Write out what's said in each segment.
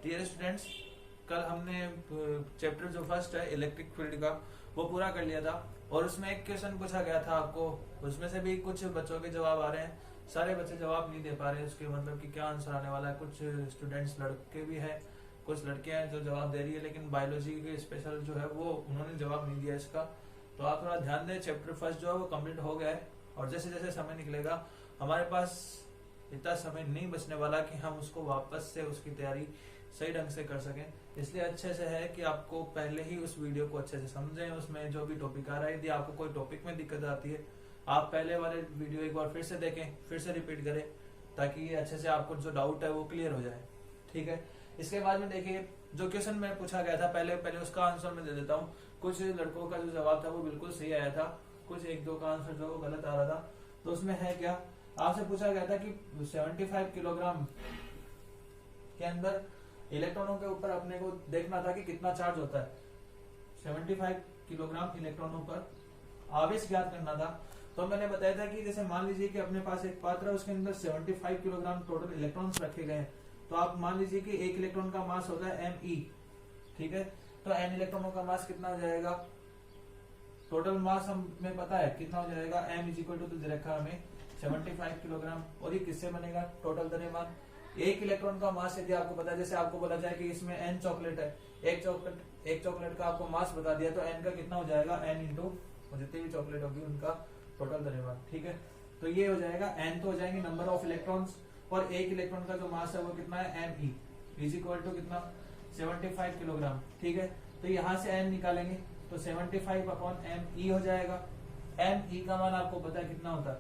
Dear students, कल हमने chapter जो फर्स्ट है इलेक्ट्रिक फील्ड का वो पूरा कर लिया था और उसमें एक क्वेश्चन पूछा गया था आपको। उसमें से भी कुछ बच्चों के जवाब आ रहे हैं, सारे बच्चे जवाब नहीं दे पा रहे। उसके मतलब कि क्या आंसर आने वाला है। कुछ स्टूडेंट्स लड़के भी हैं, कुछ लड़कियां हैं जो जवाब दे रही है, लेकिन बायोलॉजी के स्पेशल जो है वो उन्होंने जवाब नहीं दिया इसका। तो आप थोड़ा ध्यान दें। चैप्टर फर्स्ट जो है वो कम्प्लीट हो गया है और जैसे जैसे समय निकलेगा हमारे पास इतना समय नहीं बचने वाला कि हम उसको वापस से उसकी तैयारी सही ढंग से कर सकें। इसलिए अच्छे से है कि आपको पहले ही उस वीडियो को अच्छे से समझें। उसमें जो भी टॉपिक आ रहा है, यदि आपको कोई टॉपिक में दिक्कत आती है, आप पहले वाले वीडियो एक बार फिर से देखें, फिर से रिपीट करें, ताकि अच्छे से आपको जो डाउट है वो क्लियर हो जाए। ठीक है। इसके बाद में देखिए, जो क्वेश्चन में पूछा गया था पहले उसका आंसर मैं दे देता हूँ। कुछ लड़कों का जो जवाब था वो बिल्कुल सही आया था, कुछ एक दो का आंसर जो गलत आ रहा था। तो उसमें है क्या, आपसे पूछा गया था कि 75 किलोग्राम के अंदर इलेक्ट्रॉनों के ऊपर अपने को देखना था कि कितना चार्ज होता है। 75 किलोग्राम इलेक्ट्रॉनों पर आवेश ज्ञात करना था। तो मैंने बताया था कि जैसे मान लीजिए कि अपने पास एक पात्र है, उसके अंदर 75 किलोग्राम टोटल इलेक्ट्रॉन्स रखे गए हैं। तो आप मान लीजिए कि एक इलेक्ट्रॉन का मास होता है me, ठीक है। तो n इलेक्ट्रॉनों का मास कितना हो जाएगा, टोटल मास हमें पता है कितना हो जाएगा। m इज इक्वल टू दे रखा हमें 75 किलोग्राम। और ये किससे बनेगा, टोटल द्रव्यमान। एक इलेक्ट्रॉन का मास यदि आपको पता है, जैसे आपको बोला जाए कि इसमें n चॉकलेट है, एक चॉकलेट का आपको मास बता दिया, तो n का कितना हो जाएगा, n इंटू जितनी भी चॉकलेट होगी उनका टोटल द्रव्यमान। ठीक है। तो ये हो जाएगा n, तो हो जाएंगे नंबर ऑफ इलेक्ट्रॉन्स, और एक इलेक्ट्रॉन का जो मास है वो कितना है, me इज इक्वल टू कितना, 75 किलोग्राम। ठीक है। तो यहाँ से n निकालेंगे तो 75 अपॉन me हो जाएगा। me का मान आपको पता है कितना होता है,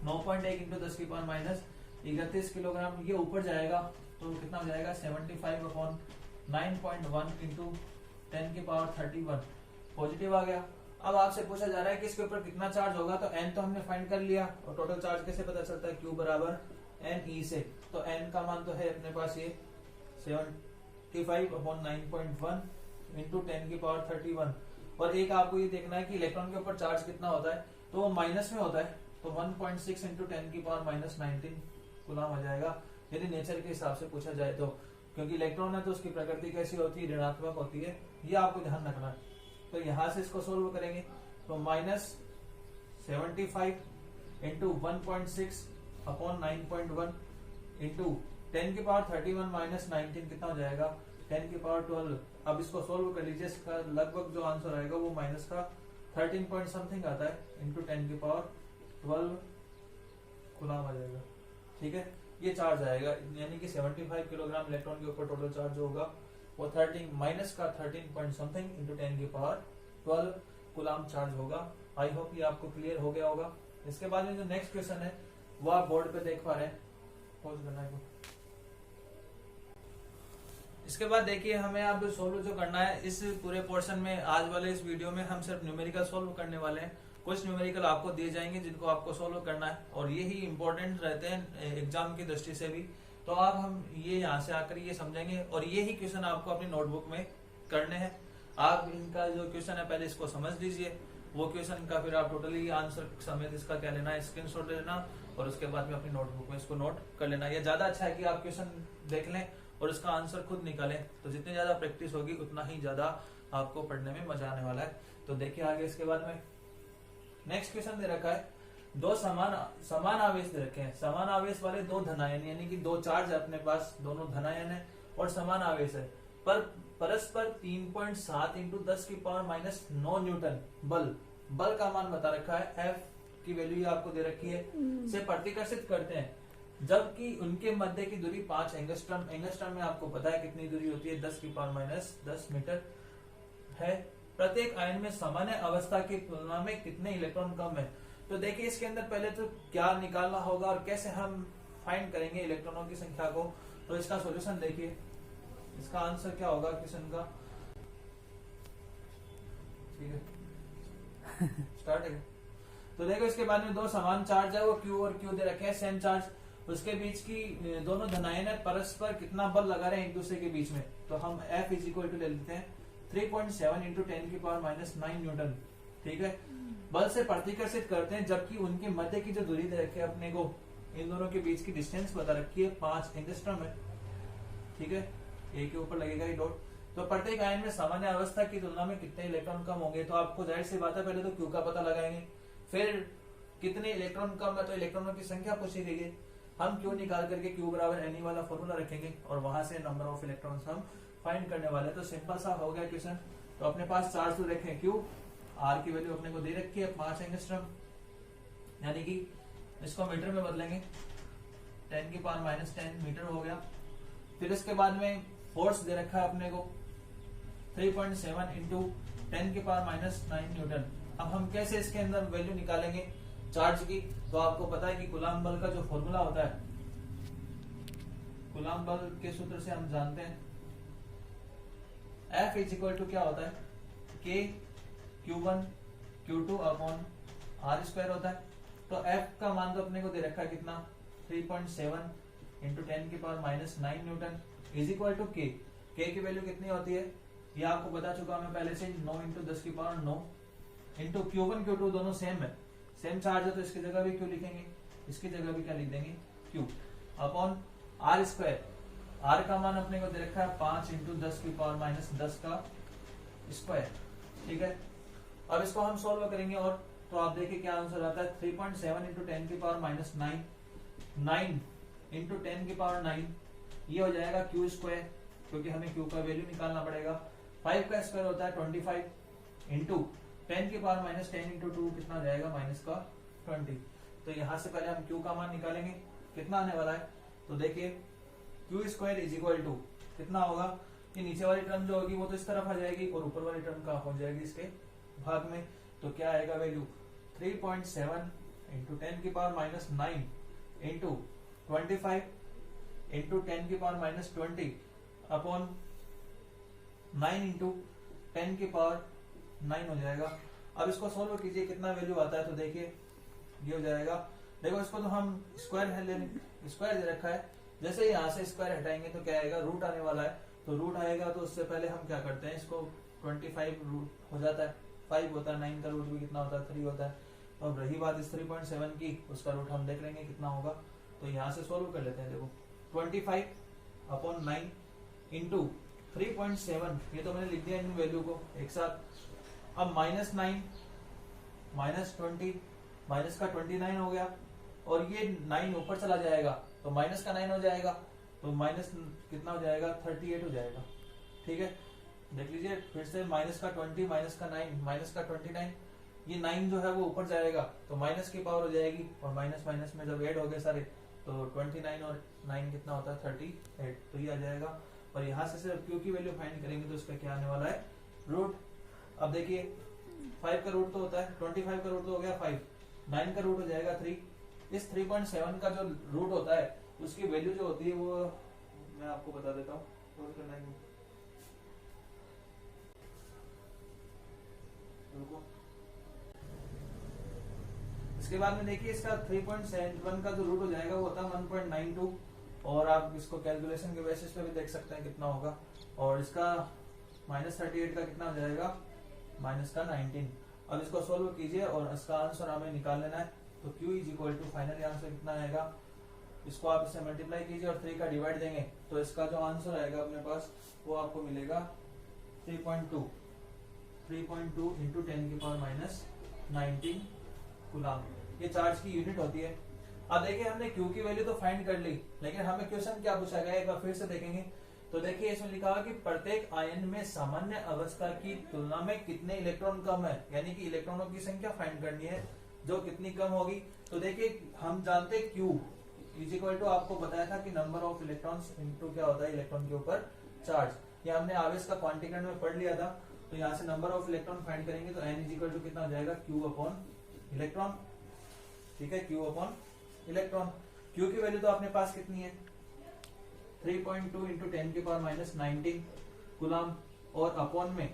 9.1 इंटू 10 की पावर माइनस 31 किलोग्राम। ये ऊपर जाएगा तो कितना हो जाएगा, 75 अपॉन 9.1 इंटू 10 की पावर 31 पॉजिटिव आ गया। अब आपसे पूछा जा रहा है कि इसके ऊपर कितना चार्ज होगा। तो n तो हमने फाइंड कर लिया, और टोटल चार्ज कैसे पता चलता है, Q बराबर ne से। तो n का मान तो है अपने पास ये 75 अपॉन 9.1 इंटू 10 की पावर 31। और एक आपको ये देखना है कि इलेक्ट्रॉन के ऊपर चार्ज कितना होता है, तो वो माइनस में होता है। तो 1.6 इंटू 10 की पावर माइनस 19 कूलम आ जाएगा, यदि नेचर के हिसाब से पूछा जाए तो। क्योंकि इलेक्ट्रॉन है तो उसकी प्रकृति कैसी होती है, ऋणात्मक होती है, ये आपको ध्यान रखना है। तो यहां से इसको सोल्व करेंगे तो माइनस 75 इंटू 1.6 अपॉन 9.1 इंटू 10 की पावर 31 माइनस 19 कितना हो जाएगा, 10 की पावर 12। अब इसको सोल्व कर लीजिए, इसका लगभग जो आंसर आएगा वो माइनस का 13 पॉइंट समथिंग आता है, इंटू 10 की पावर 12 कूलम आ जाएगा। ठीक है। ये चार्ज आएगा, यानी कि 75 किलोग्राम इलेक्ट्रॉन के ऊपर टोटल चार्ज होगा वो 13 माइनस का 13 पॉइंट समथिंग इंटू 10 की पावर 12 कूलम चार्ज होगा। आई होप ये आपको क्लियर हो गया होगा। इसके बाद में जो नेक्स्ट क्वेश्चन है वो आप बोर्ड पे देख पा रहे हैं, पॉज करना है। इसके बाद देखिए, हमें अब सोल्व जो करना है इस पूरे पोर्शन में, आज वाले इस वीडियो में हम सिर्फ न्यूमेरिकल सोल्व करने वाले हैं। कुछ न्यूमेरिकल आपको दिए जाएंगे जिनको आपको सोल्व करना है, और ये ही इंपॉर्टेंट रहते हैं एग्जाम की दृष्टि से भी। तो आप हम ये यहाँ से आकर ये समझेंगे, और ये ही क्वेश्चन आपको अपनी नोटबुक में करने हैं। आप इनका जो क्वेश्चन है पहले इसको समझ लीजिए, वो क्वेश्चन का फिर आप टोटली आंसर समेत इसका क्या लेना है, स्क्रीनशॉट लेना, और उसके बाद में अपनी नोटबुक में इसको नोट कर लेना। ये ज्यादा अच्छा है कि आप क्वेश्चन देख लें और उसका आंसर खुद निकालें। तो जितनी ज्यादा प्रैक्टिस होगी उतना ही ज्यादा आपको पढ़ने में मजा आने वाला है। तो देखिए आगे इसके बाद में नेक्स्ट क्वेश्चन दे रखा है, दो समान आवेश दे रखे हैं। समान आवेश वाले दो धनायन, यानी कि दो चार्ज है अपने पास, दोनों धनायन है और समान आवेश है, पर परस्पर 3.7 इंटू 10 की पावर माइनस 9 न्यूटन बल का मान बता रखा है, F की वैल्यू आपको दे रखी है, से प्रतिकर्षित करते हैं, जबकि उनके मध्य की दूरी 5 एंगस्ट्रम। एंगस्ट्रम में आपको पता है कितनी दूरी होती है, 10 की पावर माइनस 10 मीटर है। प्रत्येक आयन में सामान्य अवस्था की तुलना में कितने इलेक्ट्रॉन कम है। तो देखिए इसके अंदर पहले तो क्या निकालना होगा और कैसे हम फाइंड करेंगे इलेक्ट्रॉनों की संख्या को। तो इसका सॉल्यूशन देखिए, इसका आंसर क्या होगा क्वेश्चन का। ठीक है, स्टार्ट है। तो देखो इसके बाद में दो समान चार्ज है, वो Q और Q दे रखे हैं, सेम चार्ज। उसके बीच की दोनों धनायन है, परस्पर कितना बल लगा रहे हैं एक दूसरे के बीच में। तो हम F इज इक्वल टू ले लेते हैं 3.7 इंटू 10 की पावर माइनस 9 न्यूटन। ठीक है। बल से प्रतिकर्षित करते हैं, जबकि उनके मध्य की जो दूरी दे रखी है अपने को, इन दोनों के बीच की डिस्टेंस बता रखी है 5 एंगस्ट्रम है। ठीक है। ए के ऊपर लगेगा ही डॉट। तो प्रत्येक आयन में सामान्य अवस्था की तुलना में कितने इलेक्ट्रॉन कम होंगे, तो आपको जाहिर सी बात है पहले तो क्यू का पता लगाएंगे, फिर कितने इलेक्ट्रॉन कम है तो इलेक्ट्रॉनों की संख्या पूछी गई है, हम क्यू निकाल करके क्यू बराबर एन वाला फॉर्मूला रखेंगे और वहां से नंबर ऑफ इलेक्ट्रॉन्स हम फाइंड करने वाले। तो सिंपल सा हो गया क्वेश्चन। तो अपने पास चार्ज तो रखें क्यू, आर की वैल्यू अपने को दे रखी है 5 एंगस्ट्रॉम, यानी कि इसको मीटर में बदलेंगे 10 की पावर माइनस 10 मीटर हो गया। फिर इसके बाद में फोर्स दे रखा है अपने को 3.7 इंटू 10 की पावर माइनस 9 न्यूटन। अब हम कैसे इसके अंदर वैल्यू निकालेंगे चार्ज की, तो आपको पता है कि कूलाम बल का जो फॉर्मूला होता है, कूलाम बल के सूत्र से हम जानते हैं F इज इक्वल टू क्या होता है, K Q1 Q2 upon R square होता है। तो F का मान तो अपने को दे रखा है कितना 3.7 इंटू 10 की power minus 9 newton is equal to K। K की वैल्यू कितनी होती है ये आपको बता चुका हूं मैं पहले से, 9 इंटू 10 की पावर 9 इंटू Q1 Q2 दोनों सेम है, सेम चार्ज है तो इसकी जगह भी Q लिखेंगे, इसकी जगह भी क्या लिख देंगे Q upon R square. R का मान अपने को दे रखा है 5 इंटू 10 की पावर माइनस 10 का स्क्वायर। ठीक है, अब इसको हम सोल्व करेंगे और तो आप देखिए क्या आंसर आता है 3.7 इंटू 10 की पावर माइनस 9, 9 इंटू 10 की पावर 9, ये हो जाएगा Q स्क्वायर, क्योंकि हमें Q का वैल्यू निकालना पड़ेगा। 5 का स्क्वायर होता है 25 इंटू 10 की पावर माइनस 10 इंटू 2 कितना हो जाएगा माइनस का 20। तो यहाँ से पहले हम Q का मान निकालेंगे, कितना आने वाला है, तो देखिए Q square is equal to कितना होगा, कि नीचे वाली टर्म जो होगी वो तो इस तरफ आ जाएगी और ऊपर वाली टर्म का हो जाएगी इसके भाग में। तो क्या आएगा वैल्यू 3.7 इंटू 10 की पावर माइनस 9 इंटू 25 इंटू 10 की पावर माइनस 20 अपॉन 9 इंटू 10 की पावर 9 हो जाएगा। अब इसको सोल्व कीजिए कितना वैल्यू आता है, तो देखिए ये हो जाएगा, देखो इसको तो हम स्क्वायर है ले, स्क्वायर दे रखा है, जैसे ही यहाँ से स्क्वायर हटाएंगे तो क्या आएगा रूट आने वाला है। तो रूट आएगा तो उससे पहले हम क्या करते हैं, इसको 25 रूट हो जाता है 5 होता है, 9 का रूट भी कितना होता है 3 होता है। तो अब रही बात इस 3.7 की, उसका रूट हम देख लेंगे कितना होगा, तो यहाँ से सोल्व कर लेते हैं। देखो 25 अपॉन 9 इंटू 3.7, ये तो मैंने लिख दिया इन वैल्यू को एक साथ। अब माइनस 9 माइनस 20 माइनस का 29 हो गया और ये 9 ऊपर चला जाएगा तो माइनस का 9 हो जाएगा, तो माइनस कितना हो जाएगा 38 हो जाएगा। ठीक है, देख लीजिए फिर से माइनस का 20 माइनस का 9 माइनस का 29, ये 9 जो है वो ऊपर जाएगा तो माइनस की पावर हो जाएगी और माइनस माइनस में जब ऐड हो गए सारे तो 29 और 9 कितना होता है 38, तो ये आ जाएगा। और यहाँ से सिर्फ Q की वैल्यू फाइंड करेंगे तो इसका क्या आने वाला है रूट। अब देखिए 5 का रूट तो होता है 25 का रूट तो हो गया 5, 9 का रूट हो जाएगा 3, इस 3.7 का जो रूट होता है उसकी वैल्यू जो होती है वो मैं आपको बता देता हूँ, इसके बाद में देखिए इसका 3.71 का जो रूट हो जाएगा वो होता है 1.92 और आप इसको कैलकुलेशन के बेसिस पे भी देख सकते हैं कितना होगा। और इसका माइनस 38 का कितना हो जाएगा माइनस का 19। अब इसको सोल्व कीजिए और इसका आंसर हमें निकाल लेना है। तो Q is equal to finally answer कितना आएगा, इसको आप इससे मल्टीप्लाई कीजिए और 3 का डिवाइड देंगे तो इसका जो आंसर आएगा अपने पास वो आपको मिलेगा 3.2 इंटू 10 की पावर माइनस 19 कूलाम, ये चार्ज की यूनिट होती है। अब देखिए हमने Q की वैल्यू तो फाइंड कर ली, लेकिन हमें क्वेश्चन क्या पूछा गया एक बार फिर से देखेंगे। तो देखिए इसमें लिखा हुआ कि प्रत्येक आयन में सामान्य अवस्था की तुलना में कितने इलेक्ट्रॉन कम है, यानी कि इलेक्ट्रॉनों की संख्या फाइंड करनी है जो कितनी कम होगी। तो देखिए हम जानते हैं Q इज इक्वल टू, आपको बताया था कि नंबर ऑफ इलेक्ट्रॉन्स इनटू क्या होता है इलेक्ट्रॉन के ऊपर चार्ज, ये हमने आवेश का क्वांटिकन में पढ़ लिया था। तो यहाँ से नंबर ऑफ इलेक्ट्रॉन फाइंड करेंगे तो N इज इक्वल टू कितना हो जाएगा Q अपॉन इलेक्ट्रॉन। ठीक है, Q अपॉन इलेक्ट्रॉन। Q की वैल्यू तो अपने पास कितनी है 3.2 इंटू 10 की पावर माइनस 19 कूलाम और अपॉन में,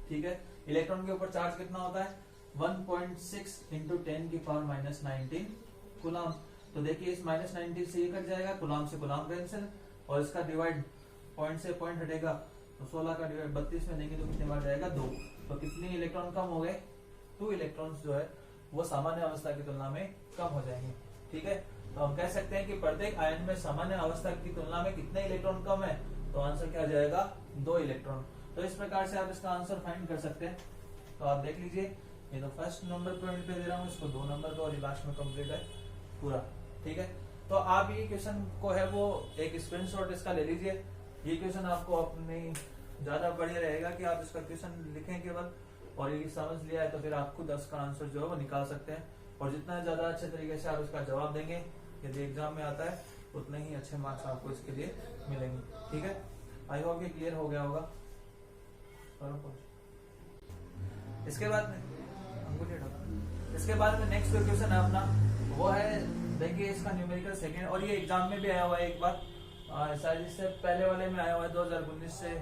ठीक है, इलेक्ट्रॉन के ऊपर चार्ज कितना होता है 1.6 इंटू 10 की पावर माइनस 19 कूलाम। तो देखिए इस माइनस 19 से ये कट जाएगा, कूलाम से कूलाम कैंसिल और इसका डिवाइड पॉइंट से पॉइंट हटेगा तो 16 का डिवाइड 32 में देंगे तो कितने बार जाएगा 2। तो कितने इलेक्ट्रॉन कम हो गए 2 इलेक्ट्रॉन्स जो है वो सामान्य अवस्था की तुलना में कम हो जाएंगे। ठीक है, तो हम कह सकते हैं कि प्रत्येक आयन में सामान्य अवस्था की तुलना में कितने इलेक्ट्रॉन कम है, तो आंसर क्या आ जाएगा 2 इलेक्ट्रॉन। तो इस प्रकार से आप इसका आंसर फाइंड कर सकते हैं। तो आप देख लीजिए, ये तो फर्स्ट नंबर पॉइंट पे दे रहा हूँ, इसको 2 नंबर पे और लास्ट में कंप्लीट है पूरा। ठीक है, तो आप ये क्वेश्चन को है वो एक स्क्रीनशॉट इसका ले लीजिए। ये क्वेश्चन आपको अपनी ज्यादा बढ़िया रहेगा कि आप इसका क्वेश्चन लिखें केवल, और ये समझ लिया है तो फिर आप खुद इसका आंसर जो है वो निकाल सकते हैं। और जितना ज्यादा अच्छे तरीके से आप इसका जवाब देंगे, यदि एग्जाम में आता है, उतने ही अच्छे मार्क्स आपको इसके लिए मिलेंगे। ठीक है, आई होप ये क्लियर हो गया होगा। इसके बाद में नेक्स्ट क्वेश्चन है अपना, वो है देखिए इसका न्यूमेरिकल सेकंड, और ये एग्जाम में भी आया हुआ है एक बार, शायद इससे पहले वाले में आया हुआ है 2019 से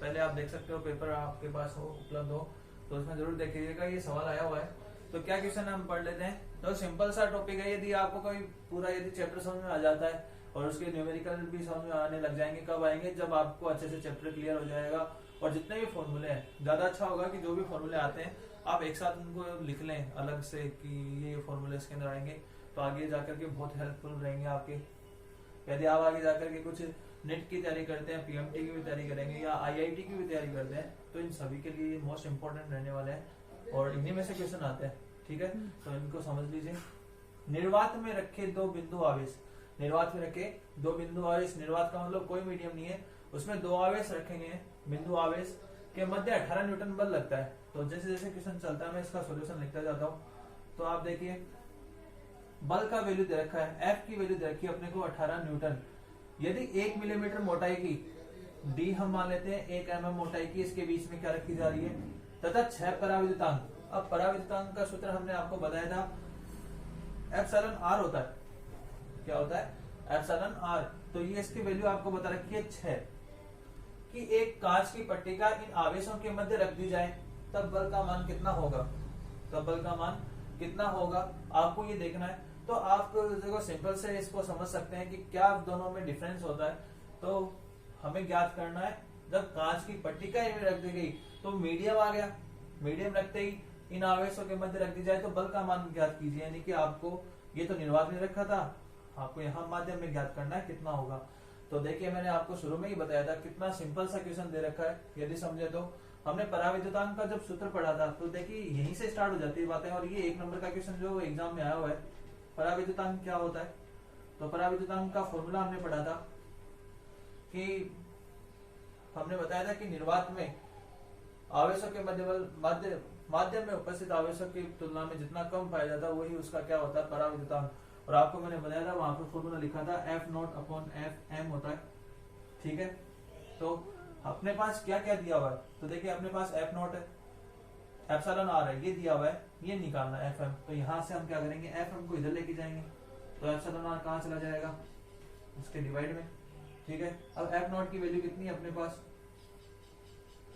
पहले। आप देख सकते हो, पेपर आपके पास हो उपलब्ध हो तो उसमें जरूर देखिएगा, ये सवाल आया हुआ है। तो क्या क्वेश्चन हम पढ़ लेते हैं। तो सिंपल सा टॉपिक है, यदि आपको कोई पूरा यदि चैप्टर समझ में आ जाता है और उसके न्यूमेरिकल भी समझ में आने लग जाएंगे, कब आएंगे, जब आपको अच्छे से चैप्टर क्लियर हो जाएगा और जितने भी फॉर्मूले हैं, ज्यादा अच्छा होगा कि जो भी फॉर्मूले आते हैं आप एक साथ उनको लिख लें अलग से कि ये फॉर्मूले इसके अंदर आएंगे, तो आगे जाकर के बहुत हेल्पफुल रहेंगे आपके। यदि आप आगे जाकर के कुछ नेट की तैयारी करते हैं, पीएमटी की भी तैयारी करेंगे या आईआईटी की भी तैयारी करते हैं, तो इन सभी के लिए मोस्ट इंपोर्टेंट रहने वाले हैं और इन्हीं में से क्वेश्चन आते हैं। ठीक है, तो इनको समझ लीजिए। निर्वात में रखे 2 बिंदु आवेश, निर्वात में रखे 2 बिंदु आवेश, निर्वात का मतलब कोई मीडियम नहीं है, उसमें 2 आवेश रखेंगे, बिंदु आवेश के मध्य 18 न्यूटन बल लगता है। तो जैसे जैसे क्वेश्चन चलता है मैं इसका सॉल्यूशन लिखता जाता हूँ। तो आप देखिए, बल का वैल्यू दे रखा है, एफ की वैल्यू दे रखी है अपने को 18 न्यूटन। यदि 1 मिलीमीटर मोटाई की, डी हम मान लेते हैं 1 mm मोटाई की, इसके बीच में क्या रखी जा रही है, तथा 6 पराविद्युतांक। अब पराविद्युतांक का सूत्र हमने आपको बताया था, एप्सिलॉन आर होता है। क्या होता है? Epsilon R. तो ये इसकी वैल्यू आपको बता रखी है 6, कि एक कांच की पट्टिका इन आवेशों के मध्य रख दी जाए, तब बल का मान कितना होगा, तब बल का मान कितना होगा आपको ये देखना है। तो आप देखो सिंपल से इसको समझ सकते हैं कि क्या दोनों में डिफरेंस होता है। तो हमें ज्ञात करना है, जब कांच की पट्टिका रख दी गई तो मीडियम आ गया, मीडियम रखते ही इन आवेशों के मध्य रख दी जाए तो बल का मान ज्ञात कीजिए। यानी कि आपको ये तो निर्वात में रखा था, आपको यहाँ माध्यम में ज्ञात करना है कितना होगा। तो देखिए मैंने आपको शुरू में ही बताया था, कितना सिंपल सा क्वेश्चन दे रखा है। यदि समझे तो हमने पराविद्युतांक का जब सूत्र पढ़ा था तो देखिए यहीं से स्टार्ट हो जाती है बातें। और ये 1 नंबर का क्वेश्चन जो एग्जाम में आया हुआ है, पराविद्युतांक क्या होता है। तो पराविद्युतांक का फॉर्मूला हमने पढ़ा था कि हमने बताया था कि निर्वात में आवेशों के माध्यम में उपस्थित आवेशों की तुलना में जितना कम पाया जाता है वही उसका क्या होता है, पराविद्युतांक। और आपको मैंने बताया था, वहां पर फॉर्मूला लिखा था F0/Fm होता है। ठीक है, तो अपने पास क्या क्या दिया हुआ है, तो देखिए अपने पास F0 है, एप्सिलॉन आर है, ये दिया हुआ है, ये निकालना है Fm। तो यहाँ से हम क्या करेंगे, Fm को इधर लेके जाएंगे, तो एप्सिलॉन आर कहाँ चला जाएगा, उसके डिवाइड में। ठीक है, अब F0 की वैल्यू कितनी है अपने पास,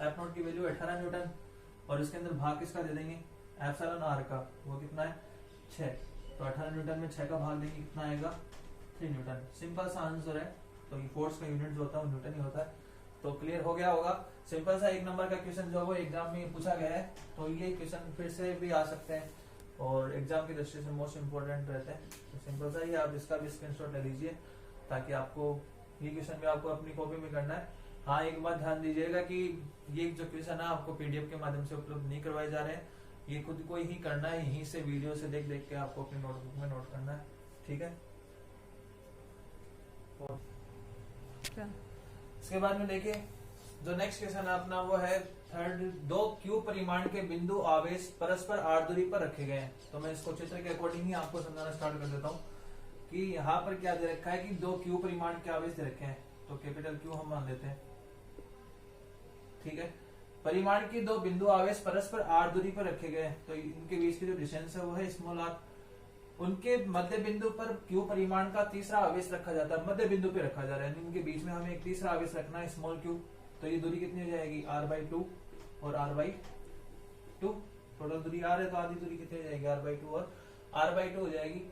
F0 की वैल्यू 18 न्यूटन, और इसके अंदर भाग किसका दे देंगे, एप्सिलॉन आर का, वो कितना है 6। तो 18 न्यूटन में 6 का भाग देंगे, कितना आएगा 3 न्यूटन। सिंपल सा आंसर है। तो ये फोर्स का यूनिट जो होता है वो न्यूटन ही होता है। तो क्लियर हो गया होगा। सिंपल सा 1 नंबर का क्वेश्चन जो वो एग्जाम में पूछा गया है, तो ये क्वेश्चन फिर से भी आ सकते हैं और एग्जाम की दृष्टि से मोस्ट इंपोर्टेंट रहते हैं। तो सिंपल सा ही आप इसका भी स्क्रीनशॉट ले लीजिए, ताकि आपको ये क्वेश्चन भी आपको अपनी कॉपी में करना है। हाँ, एक बात ध्यान दीजिएगा कि ये जो क्वेश्चन है आपको पीडीएफ के माध्यम से उपलब्ध नहीं करवाए जा रहे हैं, ये खुद को ही करना है, यहीं से वीडियो से देख देख के आपको अपनी नोटबुक में नोट करना है। ठीक है, इसके बाद में देखिए जो नेक्स्ट क्वेश्चन है अपना, वो है थर्ड। 2 क्यू परिमाण के बिंदु आवेश परस्पर आर दूरी पर रखे गए हैं। तो मैं इसको चित्र के अकॉर्डिंग ही आपको समझाना स्टार्ट कर देता हूँ कि यहाँ पर क्या दे रखा है कि 2 क्यू परिमाण के आवेश दे रखे हैं। तो कैपिटल क्यू हम मान लेते हैं। ठीक है, परिमाण के 2 बिंदु आवेश परस्पर आर दूरी पर रखे गए हैं। तो इनके बीच की जो डिस्टेंस है वो है स्मॉल आर। उनके मध्य बिंदु पर क्यू परिमाण का तीसरा आवेश रखा जाता है, मध्य बिंदु पे रखा जा रहा है, इनके बीच में हमें एक तीसरा आवेश रखना है स्मॉल क्यू। तो ये दूरी कितनी हो जाएगी, r/2 और r/2। टोटल दूरी r है तो आधी दूरी कितनी हो जाएगी, r/2 और r/2 हो जाएगी।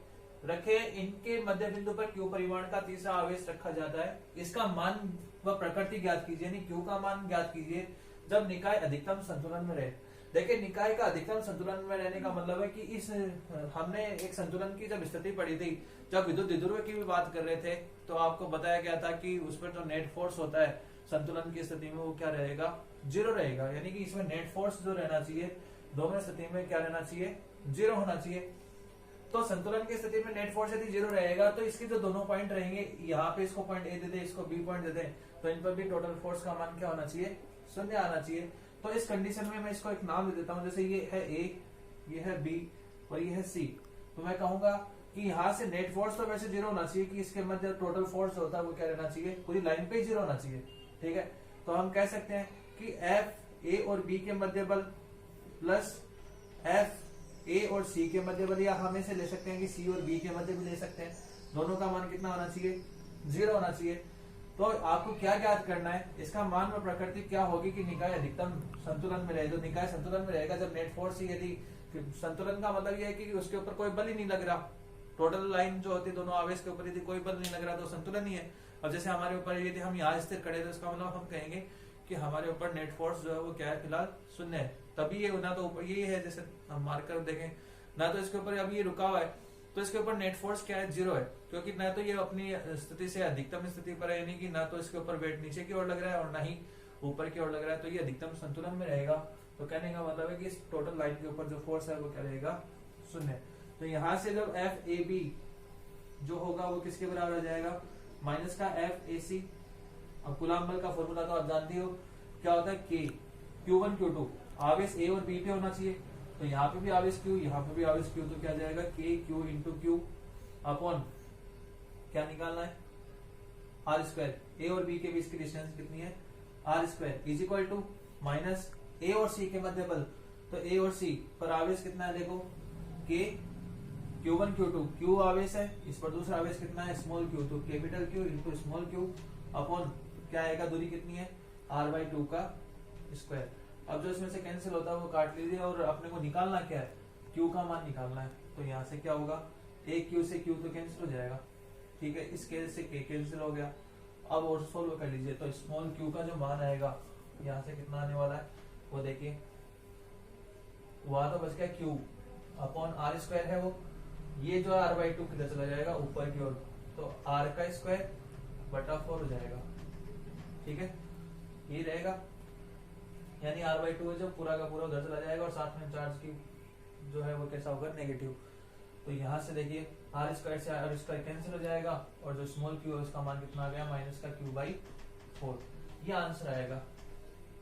रखे इनके मध्य बिंदु पर क्यू परिमाण का तीसरा आवेश रखा जाता है। इसका मान व प्रकृति ज्ञात कीजिए, यानी क्यू का मान ज्ञात कीजिए जब निकाय अधिकतम संतुलन में रहे। देखिए निकाय का अधिकतम संतुलन में रहने का मतलब है कि इस हमने एक संतुलन की जब स्थिति पढ़ी थी, जब विद्युत द्विध्रुव की भी बात कर रहे थे, तो आपको बताया गया था कि उस पर जो नेट फोर्स होता है संतुलन की स्थिति में वो क्या रहेगा, जीरो रहेगा। यानी कि इसमें नेट फोर्स जो रहना चाहिए दोनों स्थिति में क्या रहना चाहिए, जीरो होना चाहिए। तो संतुलन की स्थिति में नेट फोर्स यदि जीरो रहेगा तो इसके जो दोनों पॉइंट रहेंगे, यहाँ पे इसको पॉइंट ए दे दे, इसको बी पॉइंट दे दे, तो इन पर भी टोटल फोर्स का मान क्या होना चाहिए, शून्य आना चाहिए। तो इस कंडीशन में मैं इसको एक नाम दे देता हूं, जैसे ये है ए, ये है बी और ये है सी। तो मैं कहूंगा कि यहाँ से नेट फोर्स तो वैसे जीरो होना चाहिए कि इसके मध्य टोटल फोर्स होता है वो क्या रहना चाहिए, पूरी लाइन पे जीरो होना चाहिए। ठीक है, तो हम कह सकते हैं कि एफ ए और बी के मध्य बल प्लस एफ ए और सी के मध्य बल, या हम इसे ले सकते हैं कि सी और बी के मध्य भी ले सकते हैं, दोनों का मान कितना होना चाहिए, जीरो होना चाहिए। तो आपको क्या ज्ञात करना है, इसका मान में प्रकृति क्या होगी कि निकाय अधिकतम संतुलन में रहेगा। तो निकाय संतुलन में रहेगा जब नेट फोर्स ही, यदि संतुलन का मतलब यह है कि उसके ऊपर कोई बल ही नहीं लग रहा, टोटल लाइन जो होती है दोनों आवेश के ऊपर यदि कोई बल नहीं लग रहा तो संतुलन ही है। अब जैसे हमारे ऊपर यदि हम यहाँ स्थिर खड़े तो इसका मतलब हम कहेंगे कि हमारे ऊपर नेट फोर्स जो है वो क्या है, फिलहाल शून्य है। तभी ये ना तो ऊपर ये है, जैसे हम मार्कर देखें ना तो इसके ऊपर अभी ये रुका हुआ है तो इसके ऊपर नेट फोर्स क्या है, जीरो है, क्योंकि ना तो ये अपनी स्थिति से अधिकतम स्थिति पर है, यानी कि ना तो इसके ऊपर वेट नीचे की ओर लग रहा है और ना ही ऊपर की ओर लग रहा है, तो ये अधिकतम संतुलन में रहेगा। तो कहने का मतलब है कि इस टोटल लाइन के ऊपर जो फोर्स है वो क्या रहेगा, शून्य। तो यहाँ से जब एफ ए बी जो होगा वो किसके बराबर आ जाएगा, माइनस का एफ ए सी। अब कूलम्ब बल का फॉर्मूला तो आप जानते हो क्या होता है, के Q1 Q2, आवेश ए और बी पे होना चाहिए, तो यहाँ पे भी आवेश Q, यहाँ पे भी आवेश Q, तो क्या जाएगा के Q इंटू क्यू अपॉन क्या निकालना है, आर स्क्वायर। ए और बी के बीच की डिस्टेंस कितनी है, r square is equal to minus A और सी के मध्य बल, तो ए और सी पर आवेश कितना है, देखो के Q1 Q2, Q आवेश है, इस पर दूसरा आवेश कितना है, स्मॉल q, तो capital Q into small q upon क्या आएगा, दूरी कितनी है, r/2 का स्क्वायर। अब जो इसमें से कैंसिल होता है वो काट लीजिए और अपने को निकालना क्या है, Q का मान निकालना है। तो यहाँ से क्या होगा, एक Q से Q तो कैंसिल हो जाएगा, ठीक है, इस केस से K कैंसिल हो गया। अब और सोल्व कर लीजिए, तो स्मॉल q का जो मान आएगा यहाँ से कितना आने वाला है वो देखिए, वहां तो बच गया q अपॉन आर स्क्वायर है वो, ये जो है r/2 किधर चला जाएगा, ऊपर की ओर, तो r का स्क्वायर बटा 4 हो जाएगा। ठीक है, ये रहेगा, यानी r/2 है जो पूरा का पूरा उधर चला जाएगा और साथ में चार्ज की जो है वो कैसा होगा, नेगेटिव। तो यहाँ से देखिए आर स्क्वायर से आर स्क्वायर कैंसिल हो जाएगा और जो स्मॉल q है उसका मान कितना आ गया, माइनस का q/4, ये आंसर आएगा।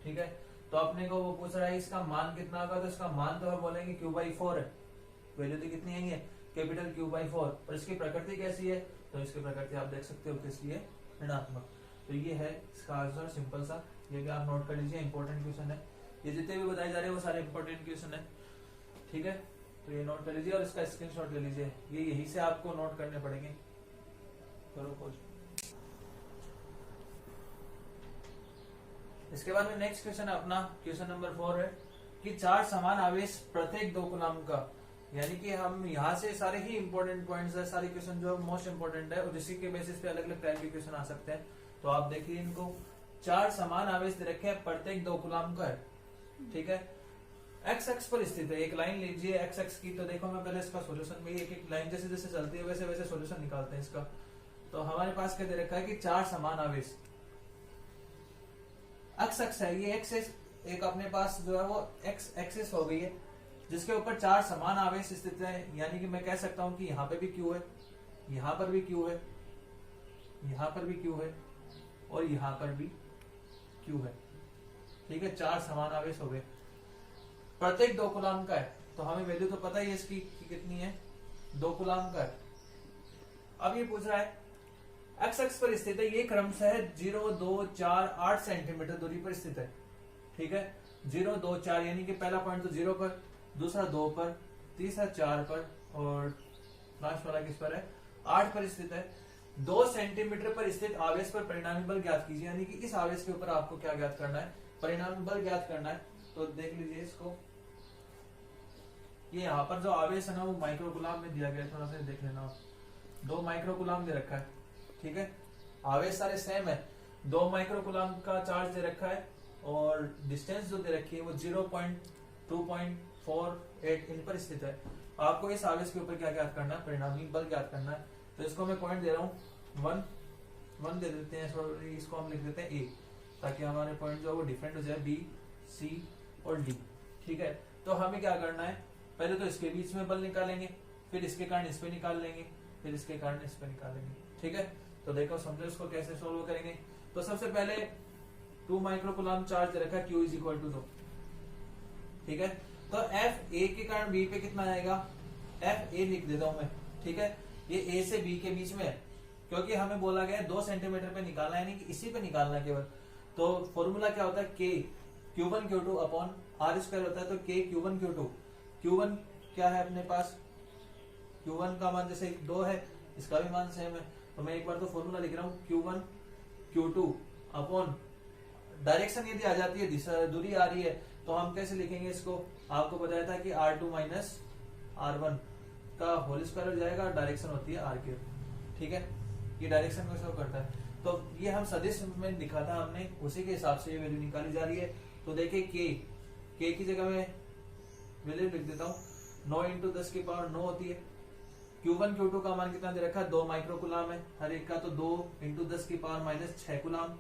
ठीक है, तो अपने को वो पूछ रहा है इसका मान कितना होगा, तो इसका मान तो हम बोलेंगे q/4 है, वैल्यू तो कितनी आई है, कैपिटल q/4, और इसकी प्रकृति कैसी है, तो इसकी प्रकृति आप देख सकते हो किसकी है, ऋणात्मक। तो ये है इसका आंसर, सिंपल सा, ये भी आप नोट कर लीजिए, इंपॉर्टेंट क्वेश्चन है, ये जितने भी बताए जा रहे हैं वो सारे इंपॉर्टेंट क्वेश्चन है। ठीक है, तो ये नोट कर लीजिए और इसका स्क्रीनशॉट ले लीजिए, ये यहीं से आपको नोट करने पड़ेंगे। करो खोज। इसके बाद में नेक्स्ट क्वेश्चन अपना क्वेश्चन नंबर 4 है कि 4 समान आवेश प्रत्येक 2 कूलम्ब का, यानी कि हम यहाँ से सारे ही इंपॉर्टेंट पॉइंट्स है, सारे क्वेश्चन जो मोस्ट इंपॉर्टेंट है और इसी के बेसिस पे अलग अलग टाइप के क्वेश्चन आ सकते हैं। तो आप देखिए इनको, 4 समान आवेश दे रखे हैं प्रत्येक 2 कूलम्ब का है। ठीक है, एक्स एक्स पर स्थित है, एक लाइन लीजिए एक्स एक्स की, तो देखो मैं पहले इसका सॉल्यूशन में एक एक लाइन जैसे जैसे चलती है वैसे वैसे सॉल्यूशन निकालते हैं इसका। तो हमारे पास क्या दे रखा है कि 4 समान आवेश, एक्स एक्स है, ये एक्सेस एक अपने पास जो है वो एक्स एक्सेस हो गई है जिसके ऊपर 4 समान आवेश स्थित है, यानी कि मैं कह सकता हूं कि यहाँ पे भी Q है, यहाँ पर भी Q है, यहाँ पर भी Q है और यहाँ पर भी Q है। ठीक है, 4 समान आवेश हो गए, प्रत्येक 2 कूलम्ब का है, तो हमें वैल्यू तो पता ही है इसकी कि कितनी है, 2 कूलम्ब का है। अब ये पूछ रहा है एक्स एक्स पर स्थित है, ये क्रमशः 0, 2, 4, 8 सेंटीमीटर दूरी पर स्थित है। ठीक है, 0, 2, 4 यानी कि पहला पॉइंट तो 0 पर, दूसरा 2 पर, तीसरा 4 पर और लास्ट वाला किस पर है, 8 पर स्थित है। 2 सेंटीमीटर पर स्थित आवेश पर परिणामी बल ज्ञात कीजिए, यानी कि इस आवेश के ऊपर आपको क्या ज्ञात करना है, परिणामी बल ज्ञात करना है। तो देख लीजिए इसको, ये यहाँ पर जो आवेश है ना वो माइक्रो कूलम्ब में दिया गया, थोड़ा सा देख लेना, 2 माइक्रो कूलम्ब दे रखा है। ठीक है, आवेश सारे सेम है, 2 माइक्रो कूलम्ब का चार्ज दे रखा है और डिस्टेंस जो दे रखी है वो 2.48 इन पर स्थित है। आपको इस आवेश के ऊपर क्या ज्ञात करना है, परिणामी बल ज्ञात करना है। तो इसको मैं पॉइंट दे रहा हूँ 1 दे देते हैं, सॉरी इसको हम लिख देते हैं ए, ताकि हमारे पॉइंट जो है वो डिफरेंट हो जाए, बी सी और डी। ठीक है, तो हमें क्या करना है, पहले तो इसके बीच में बल निकालेंगे, फिर इसके कारण इस पे निकाल लेंगे, फिर इसके कारण इस पे निकालेंगे। ठीक है, तो देखो समझो इसको कैसे सोल्व करेंगे। तो सबसे पहले 2 माइक्रोकूलम चार्ज रखा, Q इज इक्वल टू 2। ठीक है, तो F A के कारण B पे कितना आएगा, F A लिख देता हूं मैं। ठीक है, ये A से B के बीच में है, क्योंकि हमें बोला गया 2 सेंटीमीटर पे निकालना है, यानी कि इसी पे निकालना है केवल। तो फॉर्मूला क्या होता है, K Q1 Q2 upon R square होता है। तो K Q1 Q2, Q1 क्या है अपने पास, Q1 का मान जैसे 2 है, इसका भी मान सेम है। तो मैं एक बार तो फॉर्मूला लिख रहा हूँ, Q1 Q2 अपॉन डायरेक्शन यदि आ जाती है, दिशा दूरी आ रही है, तो हम कैसे लिखेंगे इसको, आपको बताया था कि R2 माइनस R1 का होल स्क्वायर हो जाएगा, डायरेक्शन होती है R क्यूब। ठीक है, ये डायरेक्शन को शो करता है। तो ये हम सदिश में लिखा था हमने, उसी के हिसाब से ये वैल्यू निकाली जा रही है। तो देखिए K की जगह में वैल्यू लिख देता हूँ, 9 इंटू 10 की पावर 9 होती है। Q1 Q2 का मान कितना दे रखा है, 2 माइक्रोकूलम है हर एक का, तो 2 इंटू 10 की पावर माइनस 6 कूलम।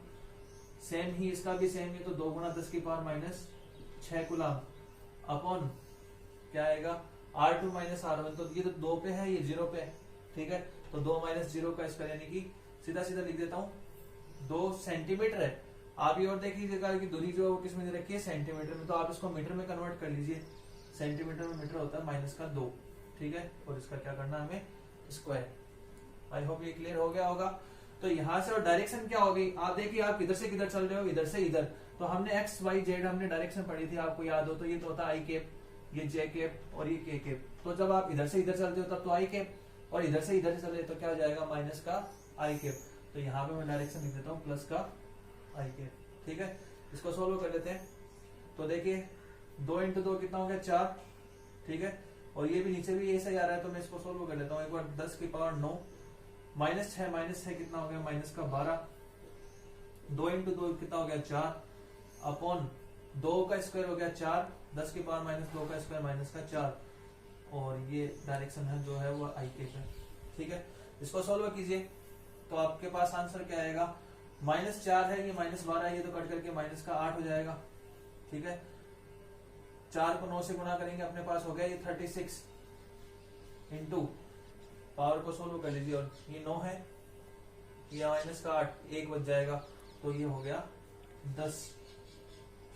सेम ही इसका भी सेम है, तो 2 गुना 10 की पावर माइनस 6 कूलम अपॉन क्या आएगा, R2 माइनस R1। तो ये तो 2 पे है, ये 0 पे है। ठीक है, तो 2 माइनस 0 का स्क्वायर, यानी कि सीधा सीधा लिख देता हूँ 2 सेंटीमीटर है। आप ये और देख लीजिएगा कि दूरी जो किस में दे रखी है, सेंटीमीटर में, तो आप इसको मीटर में कन्वर्ट कर लीजिए। सेंटीमीटर में मीटर होता है माइनस का 2। ठीक है, और इसका क्या करना है हमें, स्क्वायर। आई होप ये क्लियर हो गया होगा। तो यहाँ से और डायरेक्शन क्या हो गई, आप देखिए आप किधर से किधर चल रहे हो, इधर से इधर। तो हमने एक्स वाई जेड हमने डायरेक्शन पढ़ी थी, आपको याद हो तो ये तो होता है आई कैप, ये जे कैप और ये के कैप। तो जब आप इधर से इधर चलते हो तब तो आई कैप, और इधर से इधर चले तो क्या हो जाएगा, माइनस का आई कैप। तो यहाँ पे मैं डायरेक्शन लिख देता हूँ प्लस का आई कैप। ठीक है, इसको सोल्व कर लेते हैं। तो देखिए 2 इंटू 2 कितना हो गया, 4। ठीक है, और ये भी नीचे भी ऐसा ही आ रहा है, तो मैं इसको सोल्व कर लेता हूँ एक बार। 10 की पावर 9 माइनस 6 कितना हो गया, माइनस का 12। 2 इंटू 2 कितना हो गया, 4 अपॉन 2 का स्क्वायर हो गया 4, 10 की पावर माइनस 2 का स्क्वायर माइनस का 4, और ये डायरेक्शन है जो है वो आई कैप है। ठीक है, इसको सोल्व कीजिए तो आपके पास आंसर क्या आएगा, माइनस 4 है, ये माइनस 12 है, ये तो कट करके माइनस का 8 हो जाएगा। ठीक है, 4 को 9 से गुना करेंगे, अपने पास हो गया ये 36 इंटू पावर को सोल्व कर लीजिए, और ये 9 है, ये माइनस का 8, 1 बच जाएगा, तो ये हो गया 10।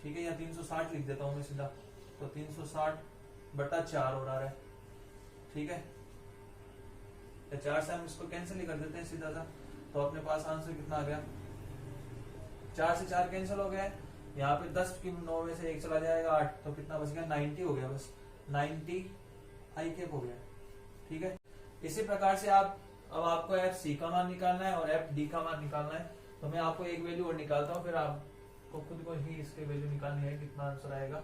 ठीक है, या 360 लिख देता हूं मैं सीधा, तो 360/4 हो रहा है। ठीक है, 4 से हम इसको कैंसिल ही कर देते हैं सीधा सा, तो अपने पास आंसर कितना आ गया, 4 से 4 कैंसिल हो गया। यहाँ पे 10 की 9 में से 1 चला जाएगा, 8, तो कितना बच गया, 90 हो गया, बस 90 आई कैप हो गया। ठीक है, इसी प्रकार से अब आपको एफ सी का मान निकालना है और एफ डी का मान निकालना है। तो मैं आपको एक वैल्यू और निकालता हूँ, फिर आपको खुद को ही इसके वैल्यू निकालनी है, कितना आंसर आएगा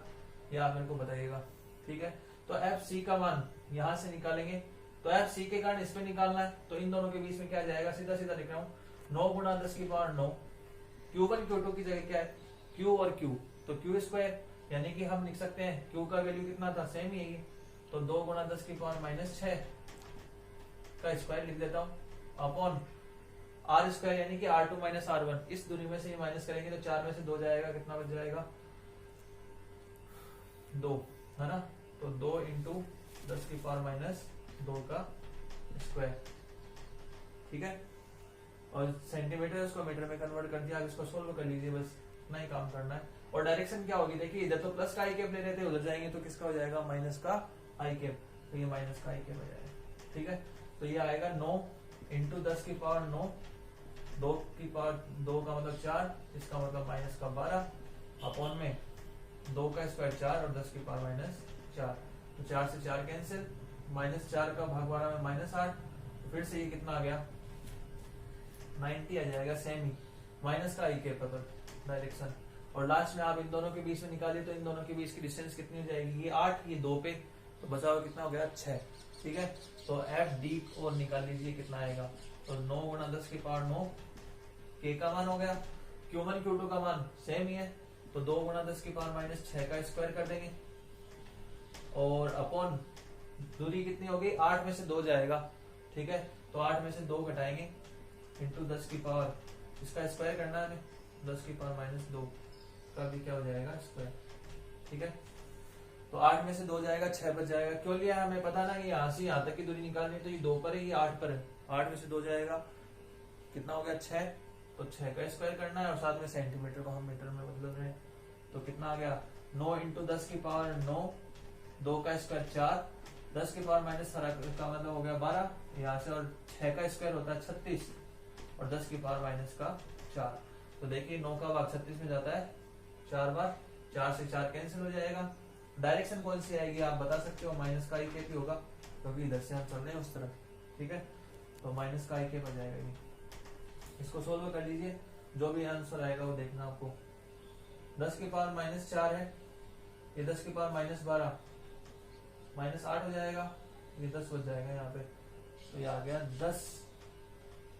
ये आप मेरे को बताइएगा। ठीक है, तो एफ सी का मान यहाँ से निकालेंगे, तो एफ सी के कारण इस पे निकालना है, तो इन दोनों के बीच में क्या जाएगा, सीधा सीधा लिख रहा हूँ, 9 गुना 10 की पावर 9, Q1 Q2 की जगह क्या है, Q और Q, तो Q स्क्वायर, यानी कि हम लिख सकते हैं Q का वैल्यू कितना था, सेम ही है, तो 2 गुना 10 की पावर माइनस 6 का स्क्वायर लिख देता हूँ, अपॉन आर स्क्वायर, यानी कि R2 माइनस R1। इस दूरी में से ये माइनस करेंगे तो 4 में से 2 जाएगा, कितना बच जाएगा, 2, है ना। तो 2 इंटू 10 की पावर माइनस 2 का स्क्वायर। ठीक है, और सेंटीमीटर उसको मीटर में कन्वर्ट कर दिया। अब इसको सोल्व कर लीजिए, बस इतना ही काम करना है। और डायरेक्शन क्या होगी, देखिए इधर तो प्लस का आई कैप ले रहे थे, उधर जाएंगे तो किसका हो जाएगा, माइनस का आई कैप, तो ये माइनस का आई कैप हो जाएगा। ठीक है, तो ये आएगा 9 इंटू 10 की पावर 9, 2 की पावर 2 का मतलब 4, इसका मतलब माइनस का 12, अपॉन में 2 का स्क्वायर 4 और 10 की पावर माइनस 4, तो 4 से 4 कैंसिल, माइनस 4 का भाग 12 में माइनस 8, तो फिर से ये कितना आ गया, 90 आ जाएगा, सेम ही माइनस का आई कैप पर डायरेक्शन। और लास्ट में आप इन दोनों के बीच में निकालिए, तो इन दोनों के बीच की डिस्टेंस कितनी हो जाएगी, ये 8, ये 2 पे, तो बचा हुआ कितना हो गया, 6। ठीक है, तो एफ डी और निकाल लीजिए कितना आएगा, तो 9 गुना 10 की पावर 9, के का मान हो गया, Q1 Q2 का मान सेम ही है, तो 2 गुना 10 की पावर माइनस 6 का स्क्वायर कर देंगे, और अपॉन दूरी कितनी होगी, 8 में से 2 जाएगा, ठीक है। तो 8 में से 2 घटाएंगे इंटू 10 की पावर, इसका स्क्वायर करना है 10 की पावर माइनस 2 का भी क्या हो जाएगा स्क्वायर, ठीक है। तो 8 में से 2 जाएगा, 6 बच जाएगा। क्यों लिया हमें पता ना कि यहाँ से यहाँ तक की दूरी निकालनी है, तो ये 2 पर है, ये 8 पर है। 8 में से 2 जाएगा, कितना हो गया 6, तो 6 का स्क्वायर करना है और साथ में सेंटीमीटर को हम मीटर में बदल रहे हैं। तो कितना आ गया 9 इंटू 10 की पावर 9, 2 का स्क्वायर 4, 10 की पावर माइनस का मतलब हो गया 12 यहाँ से, और 6 का स्क्वायर होता है 36 और 10 की पावर माइनस का 4। तो देखिए 9 का भाग 36 में जाता है 4 बार, 4 से 4 कैंसिल हो जाएगा। डायरेक्शन कौन सी आएगी आप बता सकते हो, माइनस का आई के होगा क्योंकि इधर से हम चल रहे हैं उस तरफ, ठीक है। तो माइनस का आई के हो जाएगा ये। इसको सोल्व कर लीजिए, जो भी आंसर आएगा वो देखना आपको। 10 की पावर माइनस 4 है, ये 10 की पावर माइनस 12 माइनस 8 हो जाएगा, ये 10 बच जाएगा यहाँ पे। तो ये आ गया 10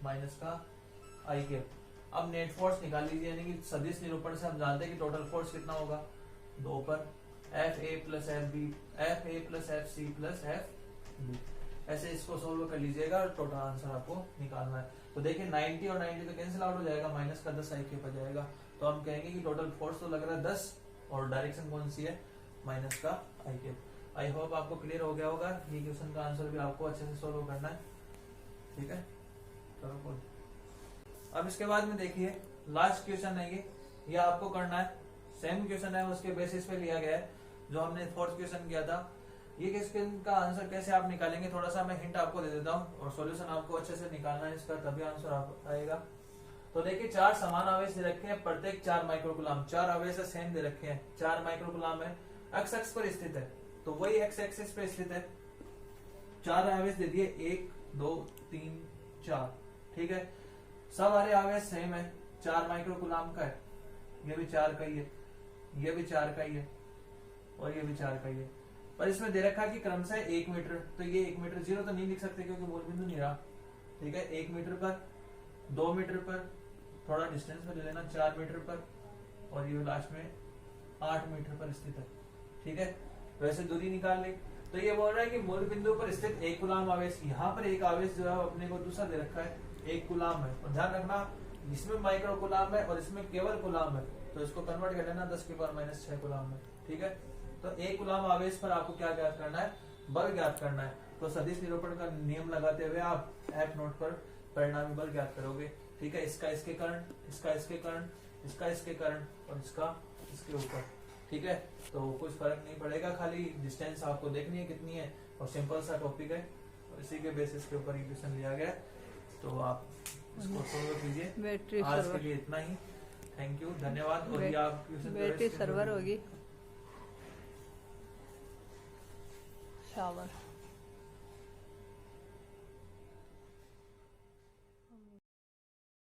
माइनस का आई के। अब नेट फोर्स निकाल लीजिए, यानी कि सदिश निरूपण से हम जानते हैं कि टोटल फोर्स कितना होगा 2 पर F A plus F B, F A plus F C plus F B. ऐसे इसको सोल्व कर लीजिएगा और टोटल आंसर आपको निकालना है। तो देखिए 90 और 90 तो कैंसिल आउट हो जाएगा, माइनस का 10 आई के हो जाएगा। तो हम कहेंगे कि टोटल फोर्स तो लग रहा है 10 और डायरेक्शन कौन सी है, माइनस का आई के। आई होप आपको क्लियर हो गया होगा। ये क्वेश्चन का आंसर भी आपको अच्छे से सोल्व करना है, ठीक है। चलो अब इसके बाद में देखिए लास्ट क्वेश्चन है ये आपको करना है। सेम क्वेश्चन है, उसके बेसिस पे लिया गया है जो हमने फोर्थ क्वेश्चन किया था। ये क्वेश्चन का आंसर कैसे आप निकालेंगे, थोड़ा सा मैं हिंट आपको दे देता हूँ और सॉल्यूशन आपको अच्छे से निकालना है इसका, तभी आंसर आएगा। तो देखिए 4 समान आवेश दे रखे हैं, प्रत्येक 4 माइक्रोकुलाम, 4 आवेश सेम दे रखे हैं, 4 माइक्रोकुलाम है, एक्स एक्स पर स्थित है। तो वही एक्स एक्सिस पे स्थित है, 4 आवेश दे दिए 1 2 3 4, ठीक है। सब सारे आवेश सेम है, 4 माइक्रोकुलाम का है, ये भी 4 का ही है, ये भी 4 का ही है और ये भी 4 का ही है। पर इसमें दे रखा है कि क्रमशः 1 मीटर, तो ये 1 मीटर 0 तो नहीं लिख सकते क्योंकि मूल बिंदु नहीं रहा, ठीक है। 1 मीटर पर, 2 मीटर पर, थोड़ा डिस्टेंस में ले लेना, 4 मीटर पर और ये लास्ट में 8 मीटर पर स्थित है, ठीक है। वैसे दूरी निकाल ली। तो ये बोल रहा है कि मूल बिंदु पर स्थित 1 कूलाम आवेश, यहाँ पर एक आवेश जो है अपने को दूसरा दे रखा है 1 कूलाम है। और ध्यान रखना इसमें माइक्रो कूलाम है और इसमें केवल कूलाम है, तो इसको कन्वर्ट कर लेना 10 की पावर माइनस 6 कूलाम में, ठीक है। तो 1 कूलाम आवेश पर आपको क्या ज्ञात करना है, बल ज्ञात करना है। तो सदिश निरूपण का नियम लगाते हुए आप एफ नोट पर परिणामी बल ज्ञात करोगे, ठीक है। इसका इसके कारण, इसका इसके कारण, इसका इसके कारण और इसका इसके ऊपर, ठीक है। तो कुछ फर्क नहीं पड़ेगा, खाली डिस्टेंस आपको देखनी है कितनी है और सिंपल सा टॉपिक है और इसी के बेसिस के ऊपर क्वेश्चन लिया गया। तो आप इसको सोल्व कीजिए। आज के लिए इतना ही, थैंक यू, धन्यवाद। और ये आप बैटरी सर्वर होगी शावर।